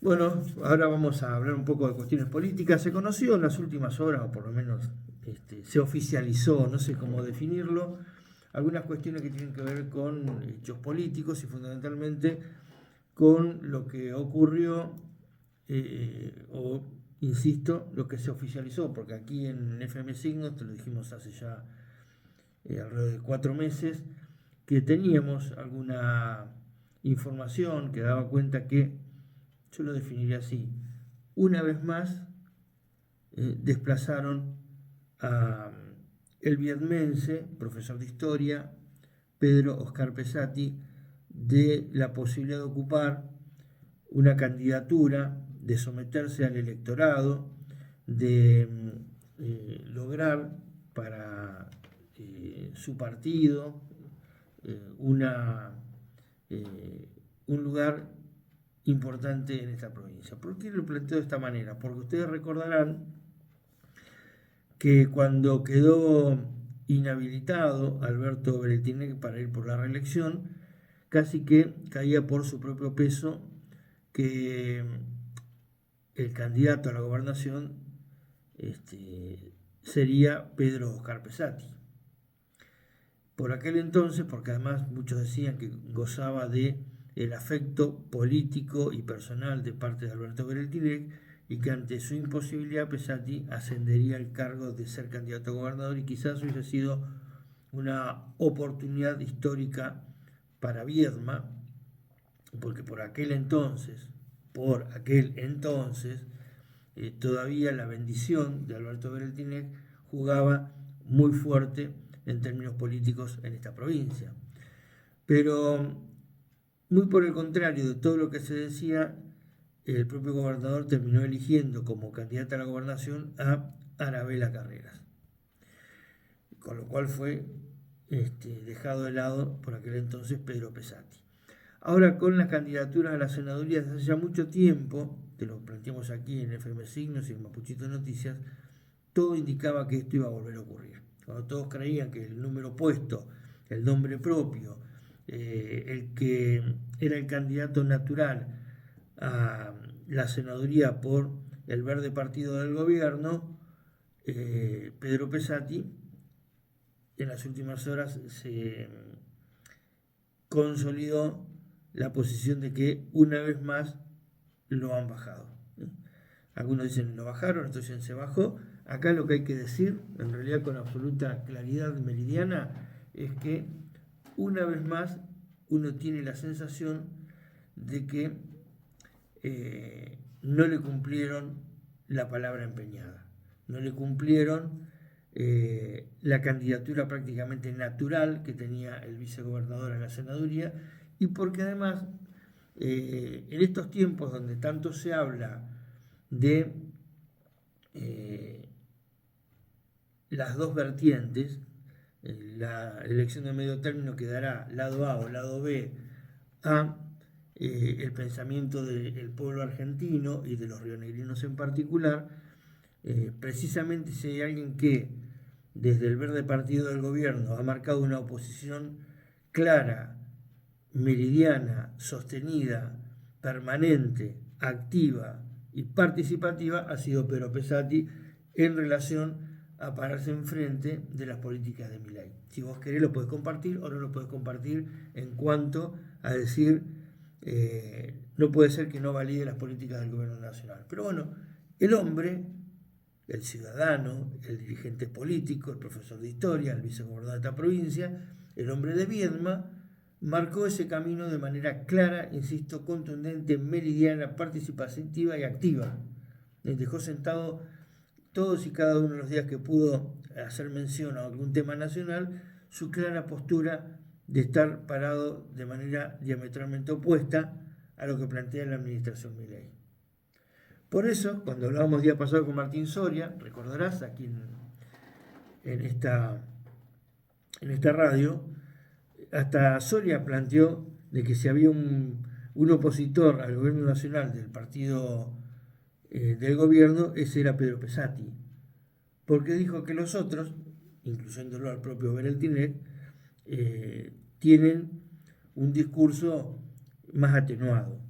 Bueno, ahora vamos a hablar un poco de cuestiones políticas. Se conoció en las últimas horas, o por lo menos se oficializó, no sé cómo definirlo, algunas cuestiones que tienen que ver con hechos políticos y fundamentalmente con lo que ocurrió, o insisto, lo que se oficializó, porque aquí en FM Signos, te lo dijimos hace ya alrededor de 4 meses, que teníamos alguna información que daba cuenta que, yo lo definiría así, una vez más desplazaron a el vietmense, profesor de historia, Pedro Oscar Pesati, de la posibilidad de ocupar una candidatura, de someterse al electorado, de lograr para su partido una, un lugar importante en esta provincia. ¿Por qué lo planteo de esta manera? Porque ustedes recordarán que cuando quedó inhabilitado Alberto Beretinec para ir por la reelección, casi que caía por su propio peso que el candidato a la gobernación sería Pedro Oscar Pesati. Por aquel entonces, porque además muchos decían que gozaba de el afecto político y personal de parte de Alberto Beretinec, y que ante su imposibilidad Pesati ascendería al cargo de ser candidato a gobernador, y quizás hubiese sido una oportunidad histórica para Viedma, porque por aquel entonces, todavía la bendición de Alberto Beretinec jugaba muy fuerte en términos políticos en esta provincia. Pero muy por el contrario de todo lo que se decía, el propio gobernador terminó eligiendo como candidata a la gobernación a Arabela Carreras, con lo cual fue dejado de lado por aquel entonces Pedro Pesati. Ahora, con las candidaturas a la senaduría desde hace ya mucho tiempo, te lo planteamos aquí en FM Signos y en Mapuchito Noticias, todo indicaba que esto iba a volver a ocurrir. Cuando todos creían que el número puesto, el nombre propio, el que era el candidato natural a la senaduría por el verde partido del gobierno, Pedro Pesati, en las últimas horas se consolidó la posición de que una vez más lo han bajado. Algunos dicen lo bajaron, otros dicen se bajó. Acá lo que hay que decir, en realidad con absoluta claridad meridiana, es que una vez más uno tiene la sensación de que no le cumplieron la palabra empeñada, no le cumplieron la candidatura prácticamente natural que tenía el vicegobernador a la senaduría, y porque además en estos tiempos donde tanto se habla de las dos vertientes, la elección de medio término que dará lado A o lado B a el pensamiento del pueblo argentino y de los rionegrinos en particular, precisamente si hay alguien que desde el verde partido del gobierno ha marcado una oposición clara, meridiana, sostenida, permanente, activa y participativa, ha sido Pedro Pesati en relación a pararse enfrente de las políticas de Milei. Si vos querés lo podés compartir o no lo podés compartir en cuanto a decir no puede ser que no valide las políticas del gobierno nacional. Pero bueno, el hombre, el ciudadano, el dirigente político, el profesor de historia, el vicegobernador de esta provincia, el hombre de Viedma, marcó ese camino de manera clara, insisto, contundente, meridiana, participativa y activa. Dejó sentado todos y cada uno de los días que pudo hacer mención a algún tema nacional, su clara postura de estar parado de manera diametralmente opuesta a lo que plantea la administración Milei. Por eso, cuando hablábamos día pasado con Martín Soria, recordarás aquí en esta radio, hasta Soria planteó de que si había un opositor al gobierno nacional del partido del gobierno, ese era Pedro Pesati, porque dijo que los otros, incluyéndolo al propio Beretinec, tienen un discurso más atenuado.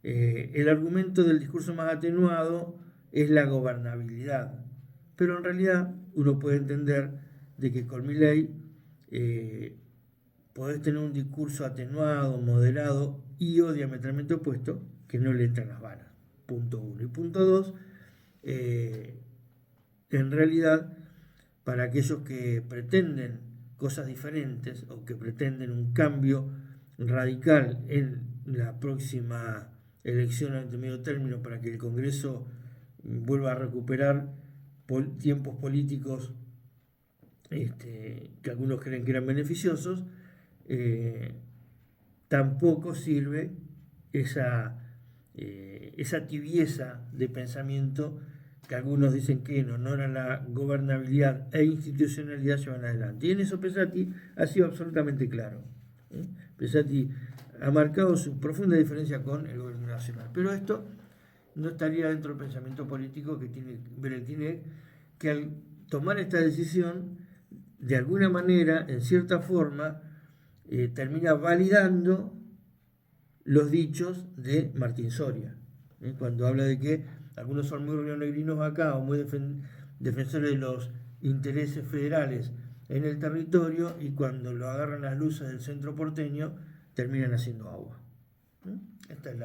El argumento del discurso más atenuado es la gobernabilidad, pero en realidad uno puede entender de que con Milei podés tener un discurso atenuado, moderado y o diametralmente opuesto que no le entran las balas. Punto uno. Y punto dos, en realidad, para aquellos que pretenden cosas diferentes o que pretenden un cambio radical en la próxima elección ante medio término para que el Congreso vuelva a recuperar tiempos políticos que algunos creen que eran beneficiosos, tampoco sirve esa tibieza de pensamiento que algunos dicen que en honor a la gobernabilidad e institucionalidad llevan adelante. Y en eso Pesatti ha sido absolutamente claro. Pesatti ha marcado su profunda diferencia con el gobierno nacional. Pero esto no estaría dentro del pensamiento político que tiene Berettinec, que al tomar esta decisión, de alguna manera, en cierta forma, termina validando los dichos de Martín Soria, cuando habla de que algunos son muy rionegrinos acá o muy defensores de los intereses federales en el territorio y cuando lo agarran las luces del centro porteño terminan haciendo agua. Este es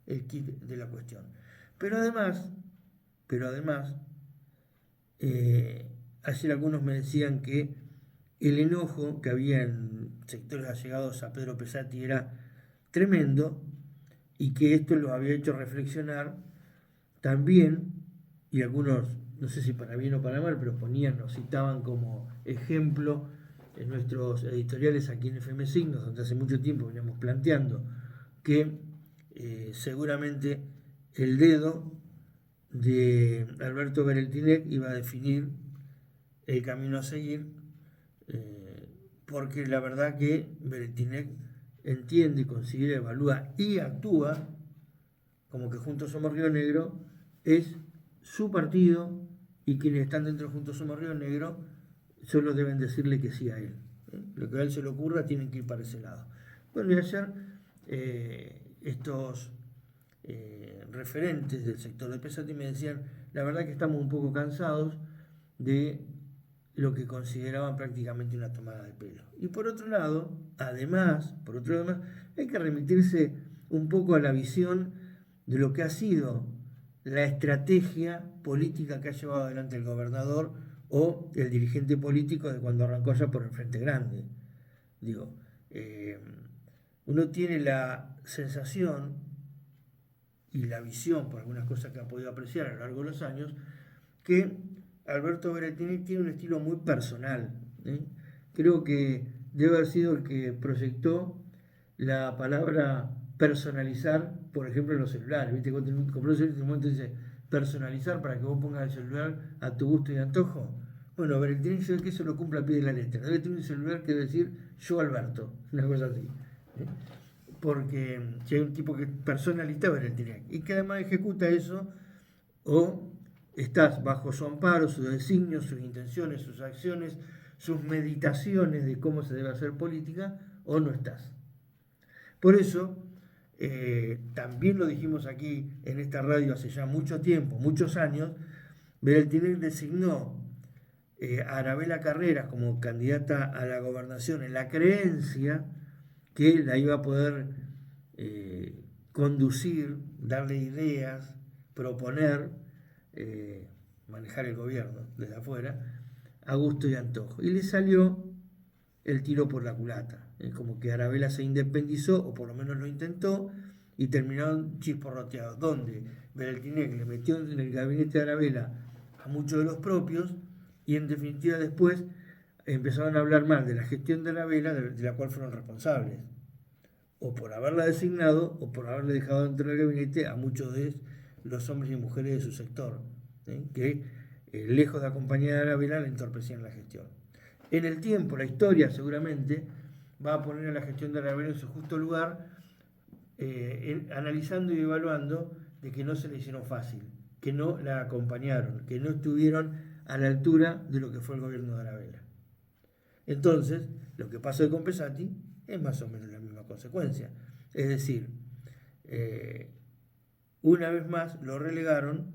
el kit de la cuestión. Pero además, ayer algunos me decían que el enojo que había en sectores allegados a Pedro Pesatti era tremendo y que esto los había hecho reflexionar también, y algunos, no sé si para bien o para mal, pero nos citaban como ejemplo en nuestros editoriales aquí en FM Signos, donde hace mucho tiempo veníamos planteando que seguramente el dedo de Alberto Berettinec iba a definir el camino a seguir, porque la verdad que Berettinec entiende, considera, evalúa y actúa como que Juntos Somos Río Negro es su partido y quienes están dentro de Juntos Somos Río Negro solo deben decirle que sí a él. Lo que a él se le ocurra tienen que ir para ese lado. Bueno, y ayer estos referentes del sector de Pesatti me decían, la verdad que estamos un poco cansados de lo que consideraban prácticamente una tomada de pelo. Y por otro lado, además, hay que remitirse un poco a la visión de lo que ha sido la estrategia política que ha llevado adelante el gobernador o el dirigente político de cuando arrancó allá por el Frente Grande. Digo, uno tiene la sensación y la visión, por algunas cosas que ha podido apreciar a lo largo de los años, que Alberto Berettinec tiene un estilo muy personal. Creo que debe haber sido el que proyectó la palabra personalizar, por ejemplo, en los celulares. ¿Viste? Cuando compró en este momento dice personalizar para que vos pongas el celular a tu gusto y antojo. Bueno, Berettinec se ve que eso lo cumple a pie de la letra. Debe tener un celular que debe decir yo Alberto, una cosa así. Porque si hay un tipo que personaliza Berettinec y que además ejecuta eso, o estás bajo su amparo, sus designios, sus intenciones, sus acciones, sus meditaciones de cómo se debe hacer política, o no estás. Por eso, también lo dijimos aquí en esta radio hace ya mucho tiempo, muchos años, Berettinec designó a Arabela Carreras como candidata a la gobernación en la creencia que la iba a poder conducir, darle ideas, proponer, manejar el gobierno desde afuera, a gusto y antojo. Y le salió el tiro por la culata. Como que Arabela se independizó, o por lo menos lo intentó, y terminaron chisporroteados, donde Berettinec le metió en el gabinete de Arabela a muchos de los propios, y en definitiva después empezaron a hablar mal de la gestión de Arabela, de la cual fueron responsables, o por haberla designado, o por haberle dejado dentro del gabinete a muchos de los hombres y mujeres de su sector, que lejos de acompañar a Arabela le entorpecían la gestión. En el tiempo, la historia seguramente va a poner a la gestión de Arabela en su justo lugar, analizando y evaluando de que no se le hicieron fácil, que no la acompañaron, que no estuvieron a la altura de lo que fue el gobierno de Arabela. Entonces, lo que pasó con Pesatti es más o menos la misma consecuencia. Es decir, una vez más lo relegaron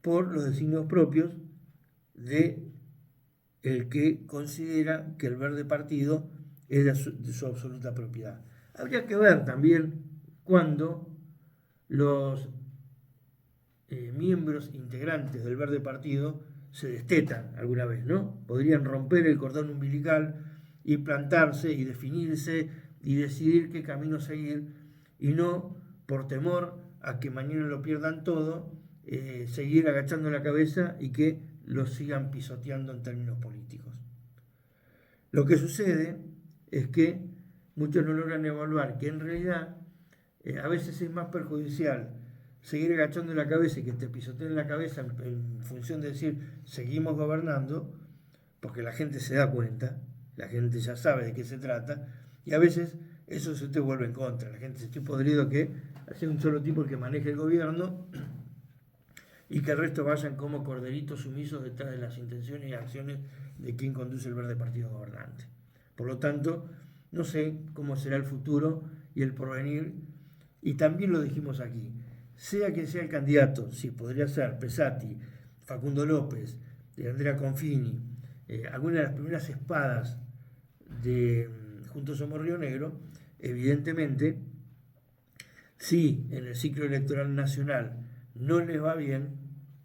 por los designios propios de el que considera que el verde partido es de su absoluta propiedad. Habría que ver también cuando los miembros integrantes del verde partido se destetan alguna vez, ¿no? Podrían romper el cordón umbilical y plantarse y definirse y decidir qué camino seguir, y no, por temor a que mañana lo pierdan todo, seguir agachando la cabeza y que lo sigan pisoteando en términos políticos. Lo que sucede es que muchos no logran evaluar que en realidad a veces es más perjudicial seguir agachando la cabeza y que te pisoteen la cabeza en función de decir seguimos gobernando, porque la gente se da cuenta, la gente ya sabe de qué se trata, y a veces eso se te vuelve en contra. La gente se está podrido que haya un solo tipo el que maneje el gobierno y que el resto vayan como corderitos sumisos detrás de las intenciones y acciones de quien conduce el verde partido gobernante. Por lo tanto, no sé cómo será el futuro y el porvenir, y también lo dijimos aquí, sea quien sea el candidato, si podría ser Pesati, Facundo López, Andrea Confini, alguna de las primeras espadas de Juntos Somos Río Negro, evidentemente, si en el ciclo electoral nacional no les va bien,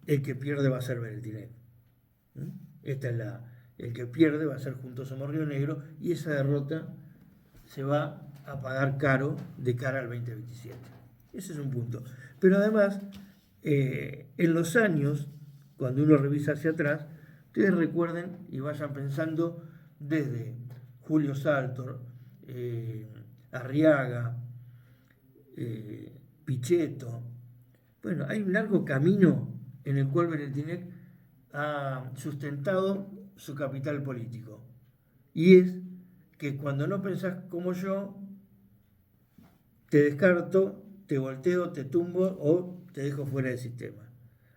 el que pierde va a ser Beretinet. Esta es el que pierde va a ser Juntos Somos Río Negro, y esa derrota se va a pagar caro de cara al 2027. Ese es un punto. Pero además, en los años, cuando uno revisa hacia atrás, ustedes recuerden y vayan pensando desde Julio Saltor, Arriaga, Pichetto. Bueno, hay un largo camino en el cual Beretinet ha sustentado su capital político. Y es que cuando no pensás como yo, te descarto, te volteo, te tumbo o te dejo fuera del sistema.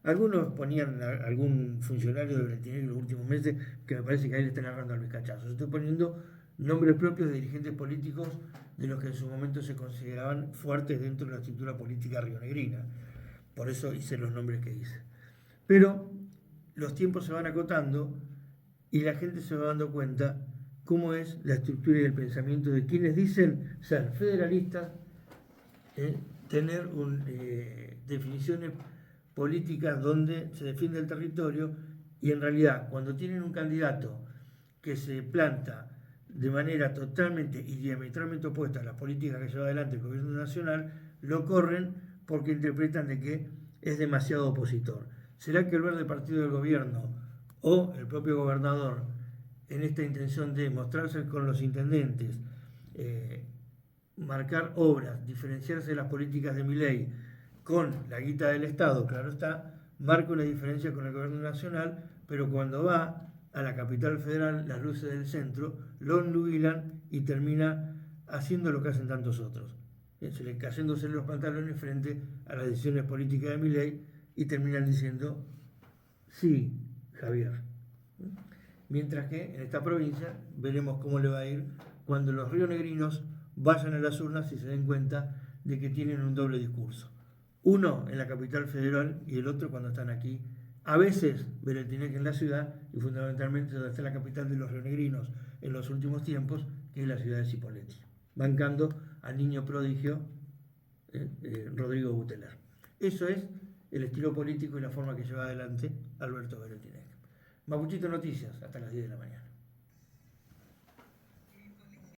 Algunos ponían a algún funcionario de Beretinet en los últimos meses que me parece que ahí le están agarrando al bizcachazo. Estoy poniendo nombres propios de dirigentes políticos de los que en su momento se consideraban fuertes dentro de la estructura política rionegrina. Por eso hice los nombres que hice. Pero los tiempos se van acotando y la gente se va dando cuenta cómo es la estructura y el pensamiento de quienes dicen ser federalistas, tener definiciones políticas donde se defiende el territorio, y en realidad cuando tienen un candidato que se planta de manera totalmente y diametralmente opuesta a las políticas que lleva adelante el gobierno nacional, lo corren porque interpretan de que es demasiado opositor. ¿Será que el verde partido del gobierno o el propio gobernador, en esta intención de mostrarse con los intendentes, marcar obras, diferenciarse de las políticas de Milei con la guita del Estado, claro está, marca una diferencia con el gobierno nacional, pero cuando va a la capital federal, las luces del centro lo nubilan y termina haciendo lo que hacen tantos otros, cayéndose los pantalones frente a las decisiones políticas de Milei, y terminan diciendo sí, Javier. Mientras que en esta provincia veremos cómo le va a ir cuando los rionegrinos vayan a las urnas y se den cuenta de que tienen un doble discurso. Uno en la capital federal y el otro cuando están aquí. A veces Beretinet en la ciudad, y fundamentalmente donde está la capital de los rionegrinos en los últimos tiempos, que es la ciudad de Cipolletti, bancando al niño prodigio Rodrigo Buteler. Eso es el estilo político y la forma que lleva adelante Alberto Beretinet. Mapuchito Noticias, hasta las 10 de la mañana.